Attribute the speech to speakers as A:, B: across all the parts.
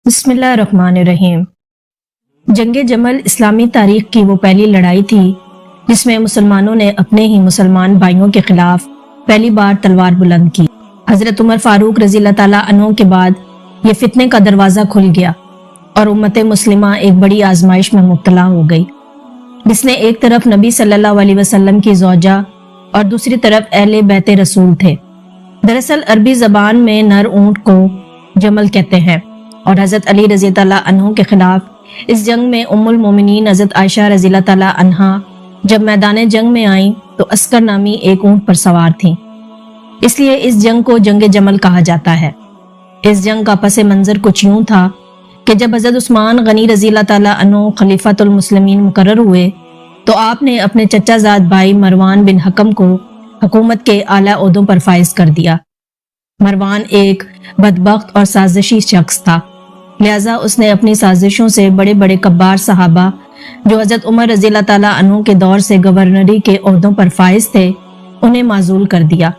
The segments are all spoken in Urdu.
A: بسم اللہ الرحمن الرحیم۔ جنگ جمل اسلامی تاریخ کی وہ پہلی لڑائی تھی جس میں مسلمانوں نے اپنے ہی مسلمان بھائیوں کے خلاف پہلی بار تلوار بلند کی۔ حضرت عمر فاروق رضی اللہ تعالیٰ عنہ کے بعد یہ فتنے کا دروازہ کھل گیا اور امت مسلمہ ایک بڑی آزمائش میں مبتلا ہو گئی، جس نے ایک طرف نبی صلی اللہ علیہ وسلم کی زوجہ اور دوسری طرف اہل بیت رسول تھے۔ دراصل عربی زبان میں نر اونٹ کو جمل کہتے ہیں، اور حضرت علی رضی اللہ عنہ کے خلاف اس جنگ میں ام المومنین حضرت عائشہ رضی اللہ تعالیٰ عنہا جب میدان جنگ میں آئیں تو عسکر نامی ایک اونٹ پر سوار تھیں، اس لیے اس جنگ کو جنگ جمل کہا جاتا ہے۔ اس جنگ کا پس منظر کچھ یوں تھا کہ جب حضرت عثمان غنی رضی اللہ تعالیٰ عنہ خلیفۃ المسلمین مقرر ہوئے تو آپ نے اپنے چچا زاد بھائی مروان بن حکم کو حکومت کے اعلیٰ عہدوں پر فائز کر دیا۔ مروان ایک بدبخت اور سازشی شخص تھا، لہذا اس نے اپنی سازشوں سے بڑے بڑے کبار صحابہ جو حضرت عمر رضی اللہ تعالیٰ عنہ کے دور سے گورنری کے عہدوں پر فائز تھے انہیں معزول کر دیا۔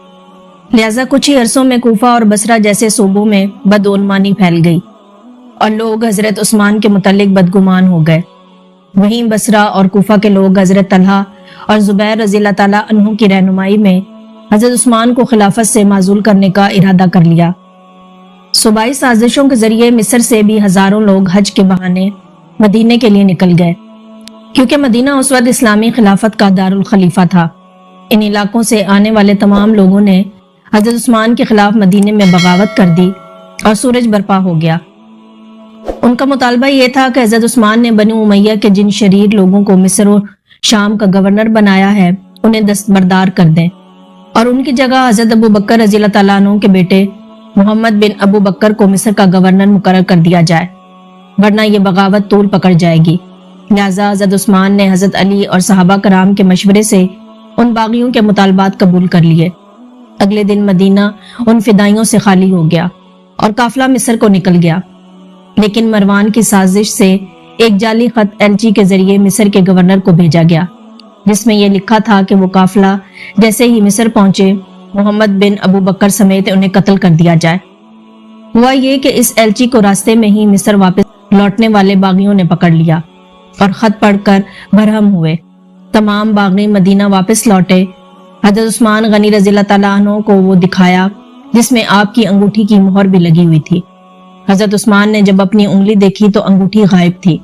A: لہذا کچھ ہی عرصوں میں کوفہ اور بصرہ جیسے صوبوں میں بدعنوانی پھیل گئی اور لوگ حضرت عثمان کے متعلق بدگمان ہو گئے۔ وہیں بصرہ اور کوفہ کے لوگ حضرت طلحہ اور زبیر رضی اللہ تعالیٰ عنہ کی رہنمائی میں حضرت عثمان کو خلافت سے معزول کرنے کا ارادہ کر لیا۔ صوبائی سازشوں کے ذریعے مصر سے بھی ہزاروں لوگ حج کے بہانے مدینے کے لیے نکل گئے، کیونکہ مدینہ اس وقت اسلامی خلافت کا دارالخلیفہ تھا۔ ان علاقوں سے آنے والے تمام لوگوں نے حضرت عثمان کے خلاف مدینے میں بغاوت کر دی اور سورج برپا ہو گیا۔ ان کا مطالبہ یہ تھا کہ حضرت عثمان نے بنو امیہ کے جن شریر لوگوں کو مصر و شام کا گورنر بنایا ہے انہیں دستبردار کر دیں اور ان کی جگہ حضرت ابو بکر رضی اللہ تعالیٰ عنہ کے بیٹے محمد بن ابو بکر کو مصر کا گورنر مقرر کر دیا جائے، ورنہ یہ بغاوت طول پکڑ جائے گی۔ لہذا حضرت عثمان نے حضرت علی اور صحابہ کرام کے مشورے سے ان باغیوں کے مطالبات قبول کر لیے۔ اگلے دن مدینہ ان فدائیوں سے خالی ہو گیا اور قافلہ مصر کو نکل گیا، لیکن مروان کی سازش سے ایک جعلی خط ایلچی کے ذریعے مصر کے گورنر کو بھیجا گیا، جس میں یہ لکھا تھا کہ وہ قافلہ جیسے ہی مصر پہنچے محمد بن ابو بکر سمیت انہیں قتل کر دیا جائے۔ ہوا یہ کہ اس ایلچی کو راستے میں ہی مصر واپس لوٹنے والے باغیوں نے پکڑ لیا اور خط پڑھ کر برہم ہوئے۔ تمام باغی مدینہ واپس لوٹے۔ حضرت عثمان غنی رضی اللہ تعالیٰ عنہ کو وہ دکھایا جس میں آپ کی انگوٹھی کی مہر بھی لگی ہوئی تھی۔ حضرت عثمان نے جب اپنی انگلی دیکھی تو انگوٹھی غائب تھی،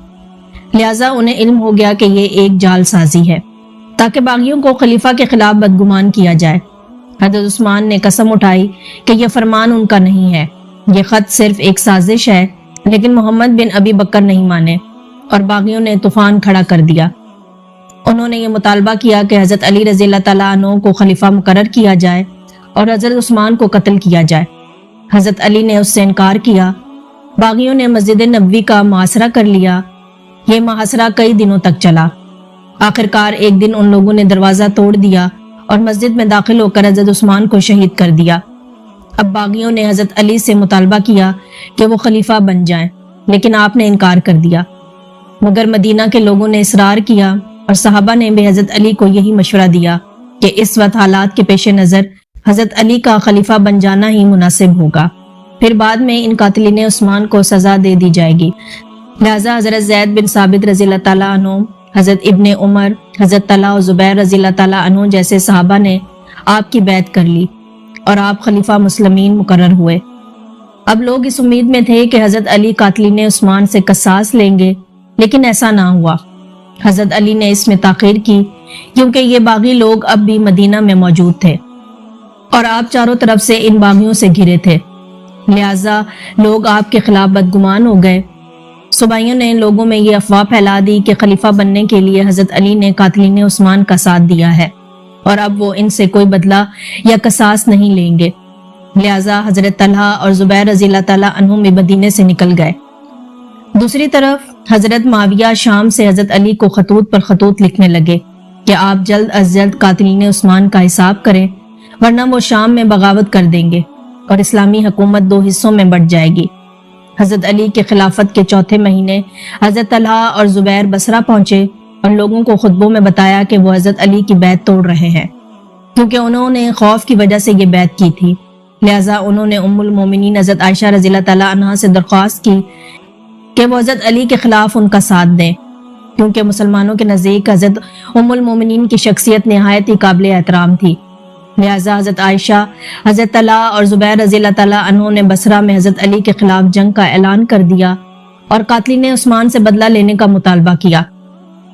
A: لہٰذا انہیں علم ہو گیا کہ یہ ایک جال سازی ہے تاکہ باغیوں کو خلیفہ کے خلاف بدگمان کیا جائے۔ حضرت عثمان نے قسم اٹھائی کہ یہ فرمان ان کا نہیں ہے، یہ خط صرف ایک سازش ہے، لیکن محمد بن ابی بکر نہیں مانے اور باغیوں نے طوفان کھڑا کر دیا۔ انہوں نے یہ مطالبہ کیا کہ حضرت علی رضی اللہ تعالیٰ عنہ کو خلیفہ مقرر کیا جائے اور حضرت عثمان کو قتل کیا جائے۔ حضرت علی نے اس سے انکار کیا۔ باغیوں نے مسجد نبوی کا محاصرہ کر لیا۔ یہ محاصرہ کئی دنوں تک چلا۔ آخرکار ایک دن ان لوگوں نے دروازہ توڑ دیا اور مسجد میں داخل ہو کر حضرت عثمان کو شہید کر دیا۔ اب باغیوں نے حضرت علی سے مطالبہ کیا کہ وہ خلیفہ بن جائیں، لیکن آپ نے انکار کر دیا، مگر مدینہ کے لوگوں نے اصرار کیا اور صحابہ نے بھی حضرت علی کو یہی مشورہ دیا کہ اس وقت حالات کے پیش نظر حضرت علی کا خلیفہ بن جانا ہی مناسب ہوگا، پھر بعد میں ان قاتلین عثمان کو سزا دے دی جائے گی۔ لہذا حضرت زید بن ثابت رضی اللہ تعالیٰ عنہ، حضرت ابن عمر، حضرت طلحہ اور زبیر رضی اللہ تعالیٰ عنہ جیسے صحابہ نے آپ کی بیعت کر لی اور آپ خلیفہ مسلمین مقرر ہوئے۔ اب لوگ اس امید میں تھے کہ حضرت علی قاتلین عثمان سے قصاص لیں گے، لیکن ایسا نہ ہوا۔ حضرت علی نے اس میں تاخیر کی کیونکہ یہ باغی لوگ اب بھی مدینہ میں موجود تھے اور آپ چاروں طرف سے ان باغیوں سے گھرے تھے، لہذا لوگ آپ کے خلاف بدگمان ہو گئے۔ صوبائیوں نے لوگوں میں یہ افواہ پھیلا دی کہ خلیفہ بننے کے لیے حضرت علی نے قاتلین عثمان کا ساتھ دیا ہے اور اب وہ ان سے کوئی بدلہ یا قصاص نہیں لیں گے، لہذا حضرت طلحہ اور زبیر رضی اللہ تعالیٰ عنہ میں مدینے سے نکل گئے۔ دوسری طرف حضرت معاویہ شام سے حضرت علی کو خطوط پر خطوط لکھنے لگے کہ آپ جلد از جلد قاتلین عثمان کا حساب کریں، ورنہ وہ شام میں بغاوت کر دیں گے اور اسلامی حکومت دو حصوں میں بٹ جائے گی۔ حضرت علی کے خلافت کے چوتھے مہینے حضرت طلحہ اور زبیر بصرہ پہنچے اور لوگوں کو خطبوں میں بتایا کہ وہ حضرت علی کی بیعت توڑ رہے ہیں، کیونکہ انہوں نے خوف کی وجہ سے یہ بیعت کی تھی۔ لہٰذا انہوں نے ام المومنین حضرت عائشہ رضی اللہ تعالیٰ عنہا سے درخواست کی کہ وہ حضرت علی کے خلاف ان کا ساتھ دیں، کیونکہ مسلمانوں کے نزدیک حضرت ام المومنین کی شخصیت نہایت ہی قابل احترام تھی۔ لہٰذا حضرت عائشہ، حضرت طلحہ اور زبیر رضی اللہ تعالیٰ عنہ نے بصرہ میں حضرت علی کے خلاف جنگ کا اعلان کر دیا اور قاتلین عثمان سے بدلہ لینے کا مطالبہ کیا۔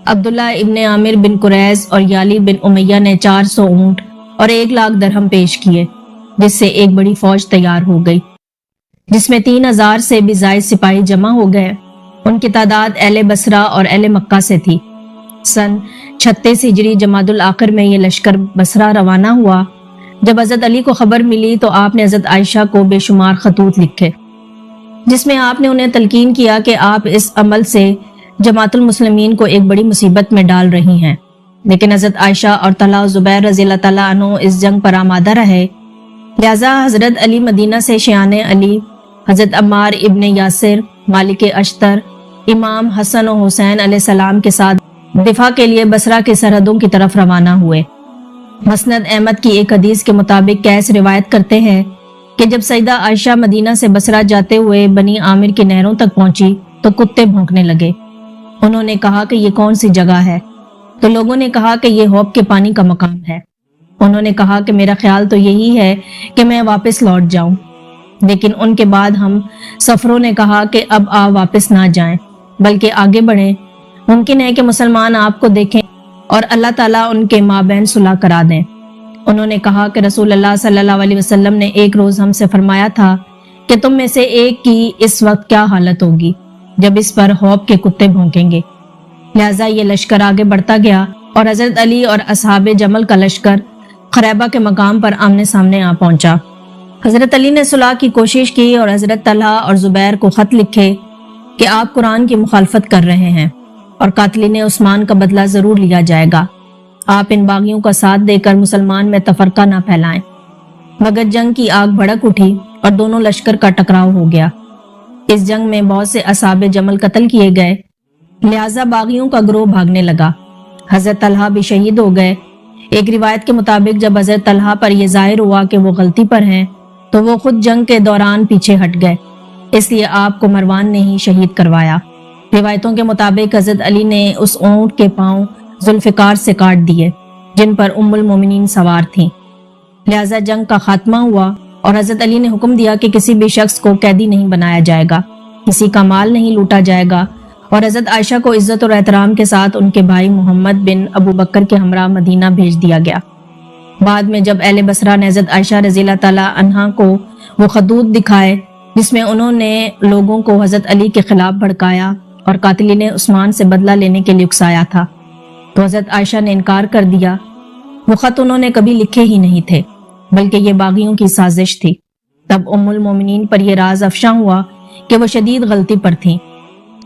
A: عبداللہ ابن عامر بن قریظ اور یالی بن امیہ نے 400 اونٹ اور 1,00,000 درہم پیش کیے، جس سے ایک بڑی فوج تیار ہو گئی، جس میں 3,000 سے بھی زائد سپاہی جمع ہو گئے۔ ان کی تعداد اہل بصرہ اور اہل مکہ سے تھی۔ سن 36 ہجری جمادی الاخر میں یہ لشکر بصرہ روانہ ہوا۔ جب حضرت علی کو خبر ملی تو آپ نے حضرت عائشہ کو بے شمار خطوط لکھے، جس میں آپ نے انہیں تلقین کیا کہ آپ اس عمل سے جماعت المسلمین کو ایک بڑی مصیبت میں ڈال رہی ہیں۔ لیکن حضرت عائشہ اور طلحہ و زبیر رضی اللہ تعالیٰ عنہ اس جنگ پر آمادہ رہے، لہذا حضرت علی مدینہ سے شیعان علی، حضرت عمار ابن یاسر، مالک اشتر، امام حسن و حسین علیہ السلام کے ساتھ دفاع کے لیے بصرہ کی سرحدوں کی طرف روانہ ہوئے۔ مسند احمد کی ایک حدیث کے مطابق قیس روایت کرتے ہیں کہ جب سیدہ عائشہ مدینہ سے بصرہ جاتے ہوئے بنی عامر کی نہروں تک پہنچی تو کتے بھونکنے لگے۔ انہوں نے کہا کہ یہ کون سی جگہ ہے؟ تو لوگوں نے کہا کہ یہ حوض کے پانی کا مقام ہے۔ انہوں نے کہا کہ میرا خیال تو یہی ہے کہ میں واپس لوٹ جاؤں، لیکن ان کے بعد ہم سفروں نے کہا کہ اب آپ واپس نہ جائیں بلکہ آگے بڑھیں، ممکن ہے کہ مسلمان آپ کو دیکھیں اور اللہ تعالیٰ ان کے مابین صلح کرا دیں۔ انہوں نے کہا کہ رسول اللہ صلی اللہ علیہ وسلم نے ایک روز ہم سے فرمایا تھا کہ تم میں سے ایک کی اس وقت کیا حالت ہوگی جب اس پر حوض کے کتے بھونکیں گے۔ لہٰذا یہ لشکر آگے بڑھتا گیا اور حضرت علی اور اصحاب جمل کا لشکر خریبہ کے مقام پر آمنے سامنے آ پہنچا۔ حضرت علی نے صلح کی کوشش کی اور حضرت طلحہ اور زبیر کو خط لکھے کہ آپ قرآن کی مخالفت کر رہے ہیں اور قاتلین عثمان کا بدلہ ضرور لیا جائے گا۔ آپ ان باغیوں کا ساتھ دے کر مسلمان میں تفرقہ نہ پھیلائیں۔ مگر جنگ کی آگ بھڑک اٹھی اور دونوں لشکر کا ٹکراؤ ہو گیا۔ اس جنگ میں بہت سے اصحاب جمل قتل کیے گئے، لہٰذا باغیوں کا گروہ بھاگنے لگا۔ حضرت طلحہ بھی شہید ہو گئے۔ ایک روایت کے مطابق جب حضرت طلحہ پر یہ ظاہر ہوا کہ وہ غلطی پر ہیں تو وہ خود جنگ کے دوران پیچھے ہٹ گئے، اس لیے آپ کو مروان نے ہی شہید کروایا۔ روایتوں کے مطابق حضرت علی نے اس اونٹ کے پاؤں ذوالفقار سے کاٹ دیے جن پر ام المومنین سوار تھیں۔ لہٰذا جنگ کا خاتمہ ہوا اور حضرت علی نے حکم دیا کہ کسی بھی شخص کو قیدی نہیں بنایا جائے گا، کسی کا مال نہیں لوٹا جائے گا، اور حضرت عائشہ کو عزت اور احترام کے ساتھ ان کے بھائی محمد بن ابو بکر کے ہمراہ مدینہ بھیج دیا گیا۔ بعد میں جب اہل بصرہ نے حضرت عائشہ رضی اللہ تعالیٰ عنہا کو وہ خطوط دکھائے جس میں انہوں نے لوگوں کو حضرت علی کے خلاف بھڑکایا اور قاتلین عثمان سے بدلہ لینے کے لیے اکسایا تھا، تو حضرت عائشہ نے انکار کر دیا۔ وہ خط انہوں نے کبھی لکھے ہی نہیں تھے بلکہ یہ باغیوں کی سازش تھی۔ تب ام المومنین پر یہ راز افشاں ہوا کہ وہ شدید غلطی پر تھیں۔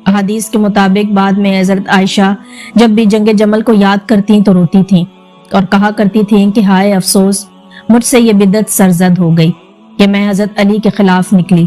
A: احادیث کے مطابق بعد میں حضرت عائشہ جب بھی جنگ جمل کو یاد کرتی تو روتی تھیں اور کہا کرتی تھیں کہ ہائے افسوس، مجھ سے یہ بدعت سرزد ہو گئی کہ میں حضرت علی کے خلاف نکلی۔